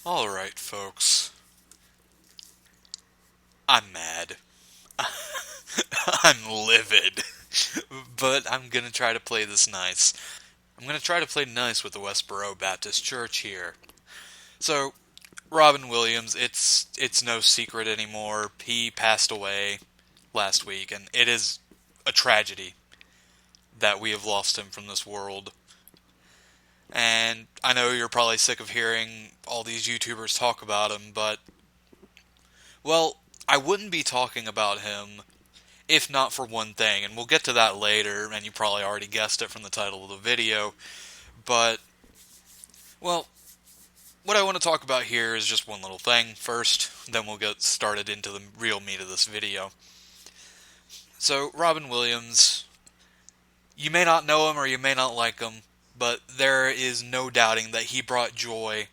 Alright, folks. I'm mad. I'm livid. But I'm gonna try to play this nice. I'm gonna try to play nice with the Westboro Baptist Church here. So, Robin Williams, it's no secret anymore. He passed away last week, and it is a tragedy that we have lost him from this world. And I know you're probably sick of hearing all these YouTubers talk about him, but, well, I wouldn't be talking about him if not for one thing, and we'll get to that later, and you probably already guessed it from the title of the video, but, well, what I want to talk about here is just one little thing first, then we'll get started into the real meat of this video. So, Robin Williams, you may not know him or you may not like him, but there is no doubting that he brought joy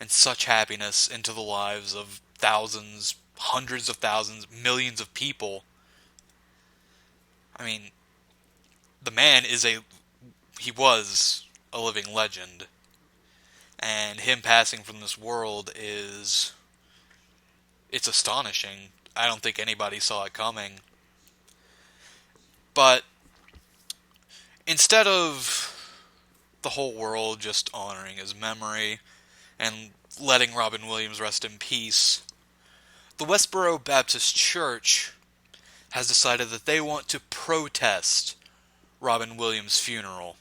and such happiness into the lives of thousands, hundreds of thousands, millions of people. I mean, the man he was a living legend. And him passing from this world it's astonishing. I don't think anybody saw it coming. But instead of the whole world just honoring his memory and letting Robin Williams rest in peace, the Westboro Baptist Church has decided that they want to protest Robin Williams' funeral.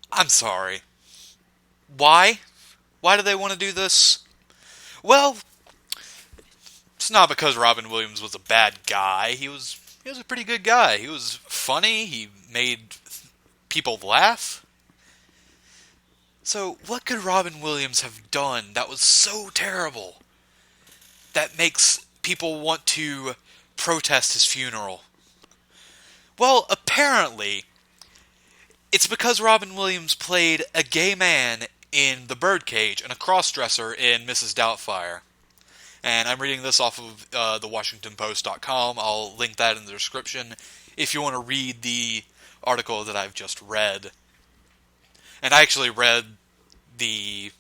I'm sorry. Why? Why do they want to do this? Well, it's not because Robin Williams was a bad guy. He was a pretty good guy. He was funny. He made people laugh. So, what could Robin Williams have done that was so terrible that makes people want to protest his funeral? Well, apparently, it's because Robin Williams played a gay man in The Birdcage and a crossdresser in Mrs. Doubtfire. And I'm reading this off of thewashingtonpost.com. I'll link that in the description if you want to read the article that I've just read. And I actually read the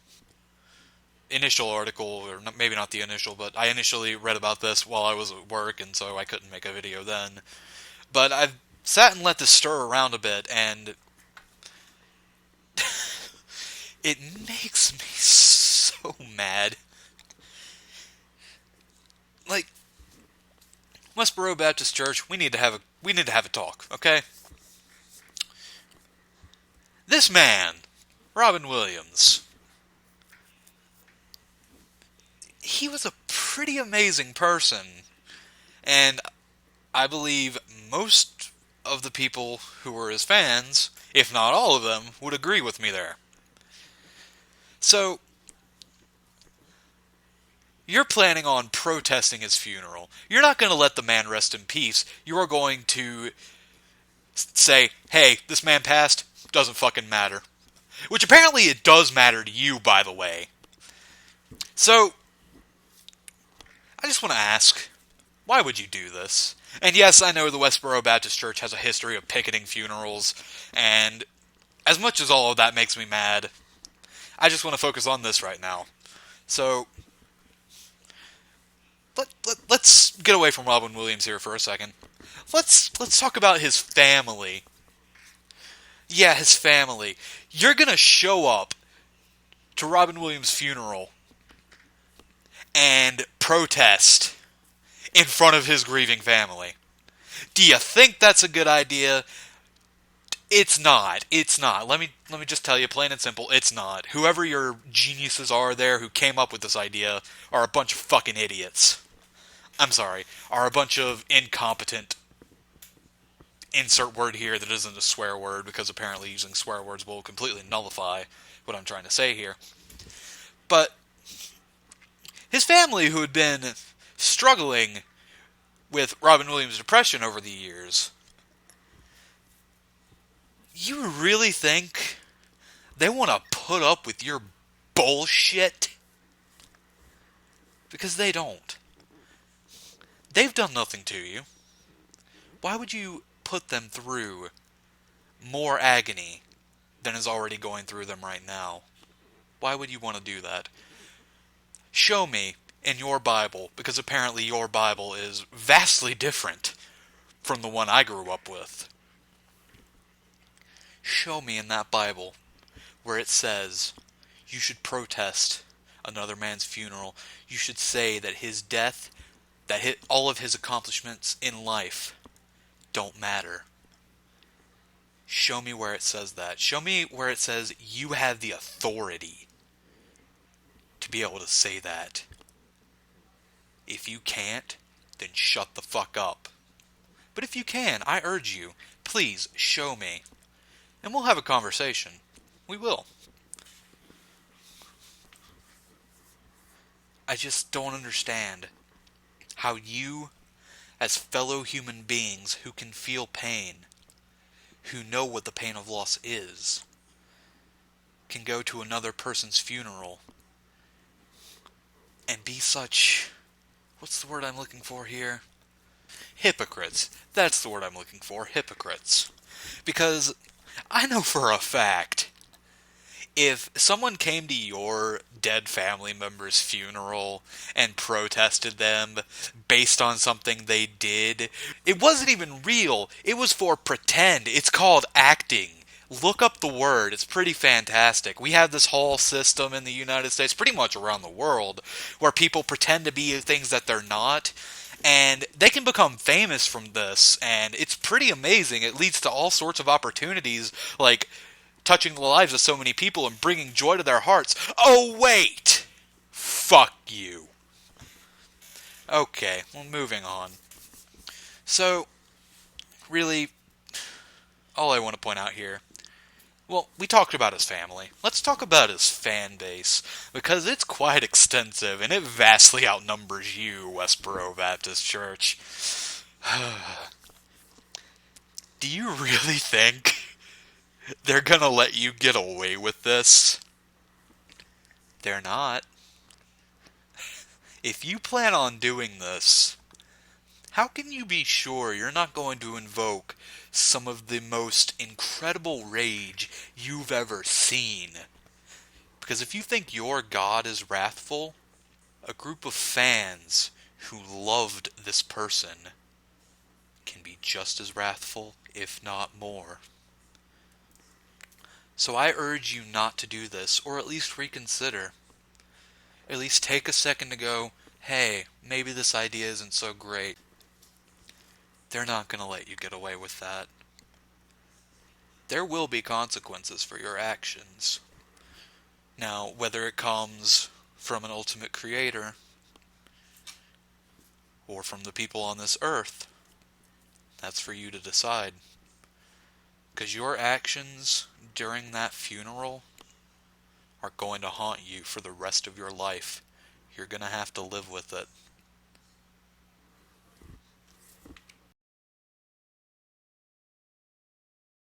initial article, or maybe not the initial, but I initially read about this while I was at work, and so I couldn't make a video then. But I've sat and let this stir around a bit, and it makes me so mad. Like, Westboro Baptist Church, we need to have a talk, okay? This man, Robin Williams, he was a pretty amazing person, and I believe most of the people who were his fans, if not all of them, would agree with me there. So, you're planning on protesting his funeral. You're not going to let the man rest in peace. You are going to say, hey, this man passed, doesn't fucking matter. Which apparently it does matter to you, by the way. So, I just want to ask, why would you do this? And yes, I know the Westboro Baptist Church has a history of picketing funerals, and as much as all of that makes me mad, I just want to focus on this right now. So, let's get away from Robin Williams here for a second. Let's talk about his family. Yeah, his family. You're gonna show up to Robin Williams' funeral and protest in front of his grieving family. Do you think that's a good idea? It's not. It's not. Let me just tell you plain and simple, it's not. Whoever your geniuses are there who came up with this idea are a bunch of fucking idiots. I'm sorry, are a bunch of incompetent, insert word here that isn't a swear word, because apparently using swear words will completely nullify what I'm trying to say here. But his family, who had been struggling with Robin Williams' depression over the years, you really think they want to put up with your bullshit? Because they don't. They've done nothing to you. Why would you put them through more agony than is already going through them right now? Why would you want to do that? Show me in your Bible, because apparently your Bible is vastly different from the one I grew up with. Show me in that Bible where it says you should protest another man's funeral. You should say that his death, all of his accomplishments in life don't matter. Show me where it says that. Show me where it says you have the authority to be able to say that. If you can't, then shut the fuck up. But if you can, I urge you, please show me. And we'll have a conversation. We will. I just don't understand how you, as fellow human beings who can feel pain, who know what the pain of loss is, can go to another person's funeral and be such... what's the word I'm looking for here? Hypocrites. That's the word I'm looking for. Hypocrites. Because I know for a fact, if someone came to your dead family member's funeral and protested them based on something they did, it wasn't even real. It was for pretend. It's called acting. Look up the word. It's pretty fantastic. We have this whole system in the United States, pretty much around the world, where people pretend to be things that they're not. And they can become famous from this, and it's pretty amazing. It leads to all sorts of opportunities, like touching the lives of so many people and bringing joy to their hearts. Oh, wait! Fuck you. Okay, well, moving on. So, really, all I want to point out here, well, we talked about his family. Let's talk about his fan base, because it's quite extensive, and it vastly outnumbers you, Westboro Baptist Church. Do you really think they're gonna let you get away with this? They're not. If you plan on doing this, how can you be sure you're not going to invoke some of the most incredible rage you've ever seen? Because if you think your God is wrathful, a group of fans who loved this person can be just as wrathful, if not more. So I urge you not to do this, or at least reconsider. At least take a second to go, hey, maybe this idea isn't so great. They're not going to let you get away with that. There will be consequences for your actions. Now, whether it comes from an ultimate creator, or from the people on this earth, that's for you to decide. Because your actions during that funeral are going to haunt you for the rest of your life. You're going to have to live with it.